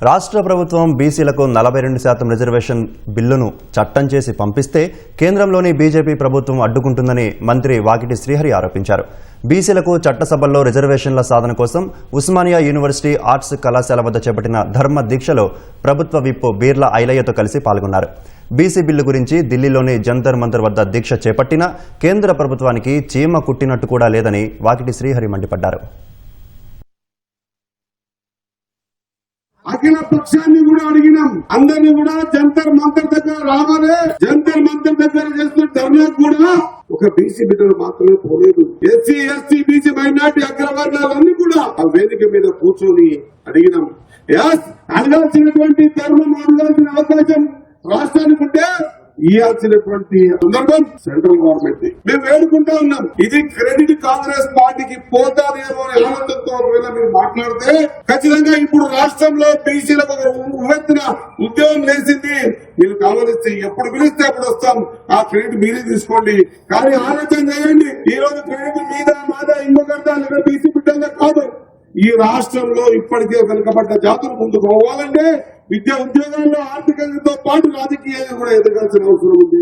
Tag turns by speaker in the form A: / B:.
A: రాష్ట్ర ప్రభుత్వం బీసీలకు 42% రిజర్వేషన్ బిల్లును చట్టం చేసి పంపిస్తే కేంద్రంలోని బీజేపీ ప్రభుత్వం అడ్డుకుంటుందని మంత్రి వాకిటి శ్రీహరి ఆరోపించారు. బీసీలకు చట్టసభల్లో రిజర్వేషన్ల సాధన కోసం ఉస్మానియా యూనివర్సిటీ ఆర్ట్స్ కళాశాల వద్ద చేపట్టిన ధర్మ దీక్షలో ప్రభుత్వ విప్ బీర్ల ఐలయ్యతో కలిసి పాల్గొన్నారు. బీసీ బిల్లు గురించి ఢిల్లీలోని జంతర్ మంతర్ వద్ద దీక్ష చేపట్టినా కేంద్ర ప్రభుత్వానికి చీమ కుట్టినట్టు కూడా లేదని వాకిటి శ్రీహరి మండిపడ్డారు.
B: అఖిల పక్షాన్ని కూడా అడిగినాం, అందరినీ కూడా జంతర్ మంతర్ దగ్గర రావాలి. జంతర్ మంతర్ దగ్గర చేస్తున్న ధర్నా కూడా ఒక బీసీ బిడ్డలు మాత్రమే పోలేదు. ఎస్సీ ఎస్టీ బీసీ మైనార్టీ అగ్రవర్ణాలన్నీ కూడా ఆ వేదిక మీద కూర్చొని అడిగినాం. అడగాల్సినటువంటి ధర్మం, అడగాల్సిన అవకాశం రాష్ట్రానికి ఉంటే ఇవ్వాల్సినటువంటి సందర్భం సెంట్రల్ గవర్నమెంట్. మేము వేడుకుంటా ఉన్నాం. ఇది క్రెడిట్ కాంగ్రెస్ పార్టీకి పోతాదేమో అనే ఆలోచనతో ఒకవేళ మీరు మాట్లాడితే ఖచ్చితంగా ఇప్పుడు రాష్ట్రంలో బీసీలకు ఉవ్వెత్తున ఉద్యోగం లేచింది. మీరు కావాలిస్తే ఎప్పుడు పిలిస్తే అప్పుడు వస్తాం, ఆ క్రెడిట్ మీరే తీసుకోండి. కానీ ఆలోచన చేయండి, ఈ రోజు క్రెడిట్ మీద మాద ఇంకొకరిదా లేదా బీసీ బిడ్డగా కాదు. ఈ రాష్ట్రంలో ఇప్పటికే వెనుకబడ్డ జాతులు ముందుకు పోవాలంటే విద్యా ఉద్యోగాల్లో ఆర్థికంతో పాటు రాజకీయంగా కూడా ఎదగాల్సిన అవసరం ఉంది.